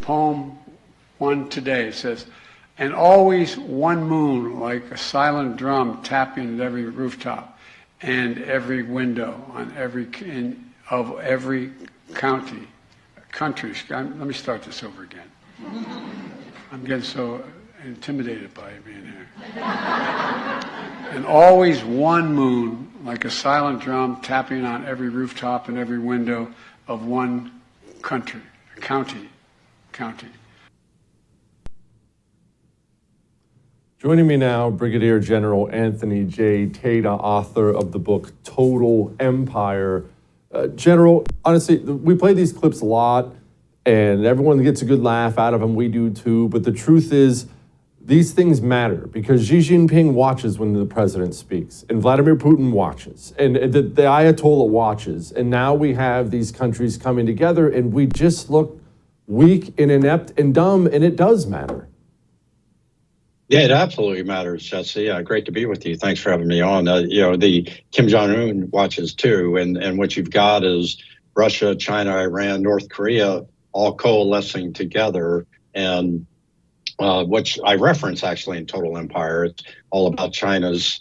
poem one today. It says, and always one moon like a silent drum tapping at every rooftop and every window on every of every country. Let me start this over again. I'm getting so intimidated by being here. And always one moon like a silent drum tapping on every rooftop and every window of one county. Joining me now, Brigadier General Anthony J, Tata, author of the book Total Empire. General, honestly, we play these clips a lot, and everyone gets a good laugh out of them. We do too. But the truth is, these things matter because Xi Jinping watches when the president speaks, and Vladimir Putin watches, and the Ayatollah watches. And now we have these countries coming together, and we just look weak and inept and dumb, and it does matter. Yeah, it absolutely matters, Jesse. Great to be with you. Thanks for having me on. The Kim Jong-Un watches too, and what you've got is Russia, China, Iran, North Korea all coalescing together, and which I reference actually in Total Empire. It's all about China's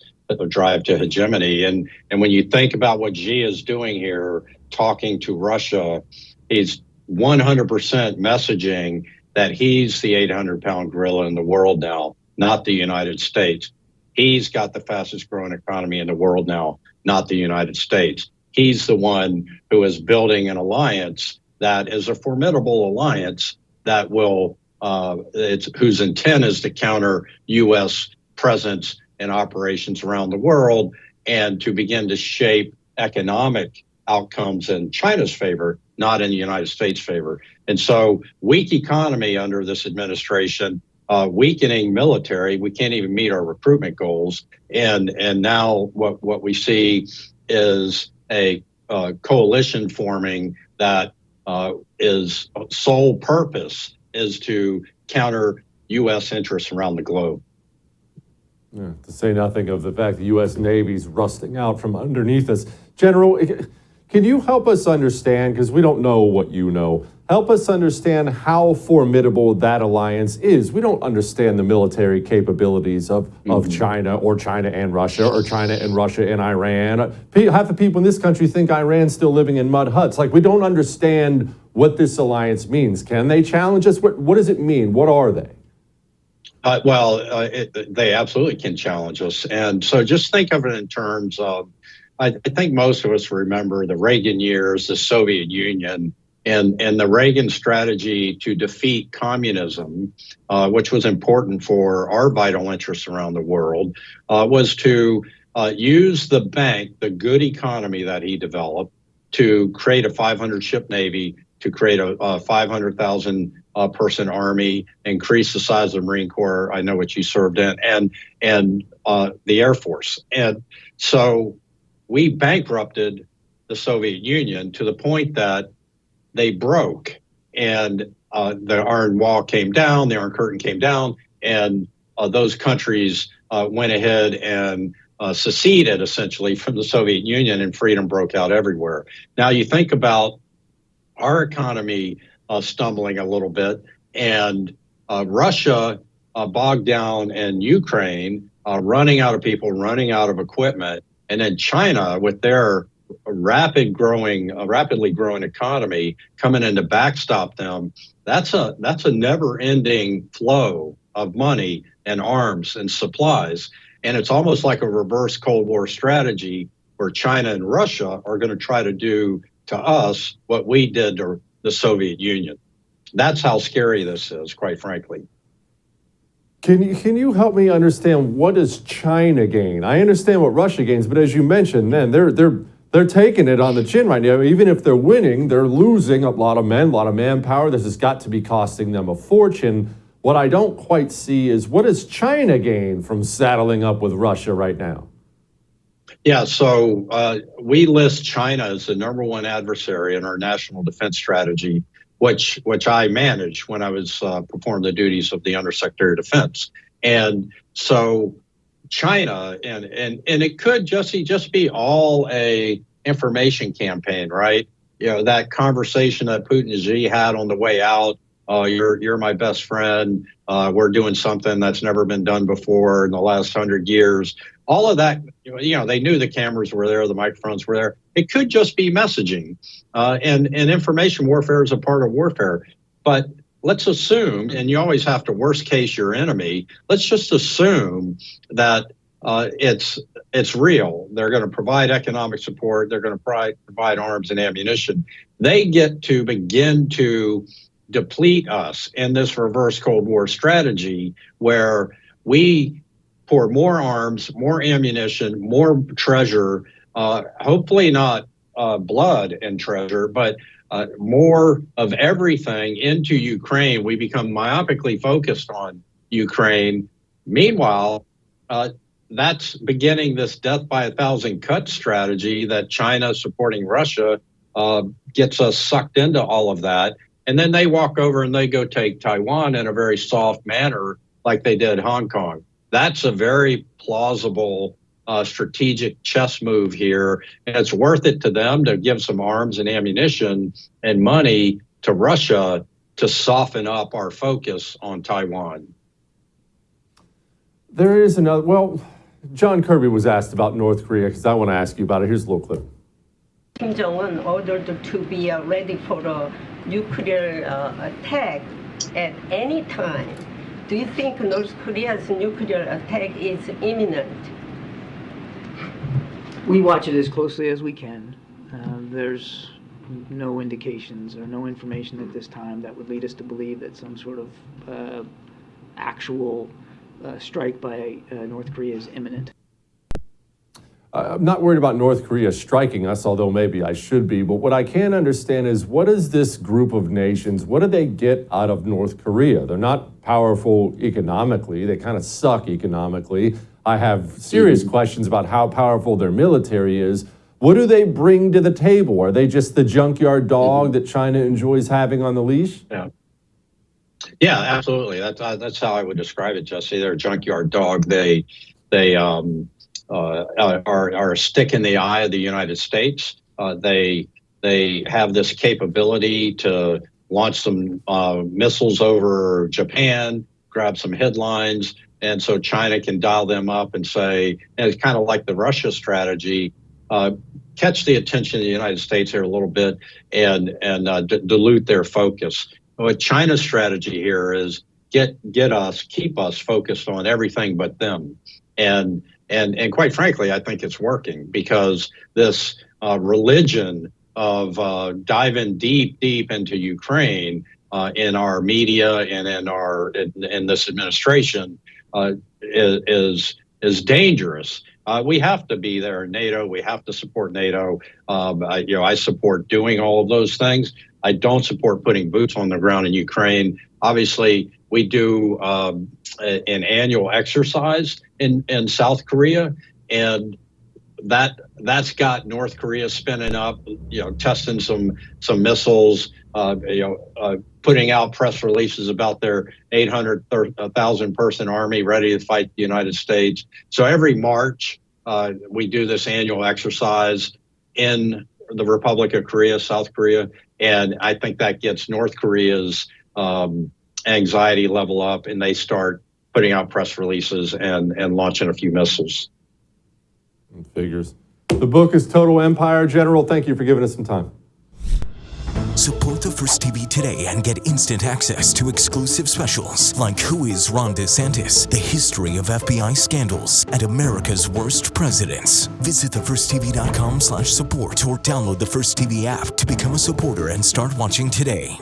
drive to hegemony, and when you think about what Xi is doing here, talking to Russia, he's 100% messaging that he's the 800-pound gorilla in the world now, not the United States. He's got the fastest growing economy in the world now, not the United States. He's the one who is building an alliance that is a formidable alliance that will, whose intent is to counter U.S. presence and operations around the world and to begin to shape economic outcomes in China's favor, not in the United States' favor. And so weak economy under this administration, weakening military, we can't even meet our recruitment goals. And now what we see is a coalition forming that is sole purpose is to counter U.S. interests around the globe. Yeah, to say nothing of the fact the U.S. Navy's rusting out from underneath us. General, can you help us understand, because we don't know what you know, help us understand how formidable that alliance is. We don't understand the military capabilities of China or China and Russia or China and Russia and Iran. Half the people in this country think Iran's still living in mud huts. Like, we don't understand what this alliance means. Can they challenge us? What does it mean? What are they? They absolutely can challenge us. And so just think of it in terms of, I think most of us remember the Reagan years, the Soviet Union, and the Reagan strategy to defeat communism, which was important for our vital interests around the world, was to use the bank, the good economy that he developed, to create a 500-ship Navy, to create a 500,000 person army, increase the size of the Marine Corps. I know what you served in, and the Air Force. And so we bankrupted the Soviet Union to the point that they broke, and the Iron Wall came down, the Iron Curtain came down, and those countries went ahead and seceded essentially from the Soviet Union, and freedom broke out everywhere. Now you think about our economy stumbling a little bit, and Russia bogged down in Ukraine, running out of people, running out of equipment, and then China with their rapidly growing economy coming in to backstop them. That's a never-ending flow of money and arms and supplies, and it's almost like a reverse Cold War strategy where China and Russia are going to try to do to us what we did to the Soviet Union. That's how scary this is, quite frankly. Can you help me understand, what does China gain? I understand what Russia gains, but as you mentioned, man, they're taking it on the chin right now. Even if they're winning, they're losing a lot of men, a lot of manpower. This has got to be costing them a fortune. What I don't quite see is, what does China gain from saddling up with Russia right now? Yeah, so we list China as the number one adversary in our national defense strategy, which I managed when I was performing the duties of the Undersecretary of Defense. And so China, and it could, Jesse, just be all a information campaign, right? You know, that conversation that Putin and Xi had on the way out you're my best friend. We're doing something that's never been done before in the last 100 years. All of that, they knew the cameras were there, the microphones were there. It could just be messaging, and information warfare is a part of warfare. But let's assume, and you always have to worst case your enemy. Let's just assume that it's real. They're going to provide economic support. They're going to provide arms and ammunition. They get to begin to deplete us in this reverse Cold War strategy where we pour more arms, more ammunition, more treasure, hopefully not blood and treasure, but more of everything into Ukraine. We become myopically focused on Ukraine. Meanwhile, that's beginning this death by 1,000 cuts strategy that China supporting Russia gets us sucked into all of that. And then they walk over and they go take Taiwan in a very soft manner like they did Hong Kong. That's a very plausible strategic chess move here. And it's worth it to them to give some arms and ammunition and money to Russia to soften up our focus on Taiwan. There is another, well, John Kirby was asked about North Korea because I want to ask you about it. Here's a little clip. Kim Jong-Un ordered to be ready for a nuclear attack at any time. Do you think North Korea's nuclear attack is imminent? We watch it as closely as we can. There's no indications or no information at this time that would lead us to believe that some sort of actual strike by North Korea is imminent. I'm not worried about North Korea striking us, although maybe I should be. But what I can't understand is what is this group of nations, what do they get out of North Korea? They're not powerful economically. They kind of suck economically. I have serious questions about how powerful their military is. What do they bring to the table? Are they just the junkyard dog that China enjoys having on the leash? Yeah, absolutely. That's how I would describe it, Jesse. They're a junkyard dog. They are a stick in the eye of the United States. They have this capability to launch some missiles over Japan, grab some headlines, and so China can dial them up and say, and it's kind of like the Russia strategy, catch the attention of the United States here a little bit and dilute their focus. What China's strategy here is keep us focused on everything but them. And quite frankly, I think it's working because this religion of diving deep into Ukraine in our media and in this administration is dangerous. We have to be there in NATO. We have to support NATO. I support doing all of those things. I don't support putting boots on the ground in Ukraine. Obviously, we do an annual exercise in South Korea, and that's got North Korea spinning up, testing some missiles, putting out press releases about their 800,000 person army ready to fight the United States. So every March, we do this annual exercise in the Republic of Korea, South Korea, and I think that gets North Korea's anxiety level up, and they start putting out press releases and launching a few missiles. Figures. The book is Total Empire. General, thank you for giving us some time. Support the First TV today and get instant access to exclusive specials like Who is Ron DeSantis, the history of FBI scandals, and America's worst presidents. Visit thefirsttv.com/support or download the First TV app to become a supporter and start watching today.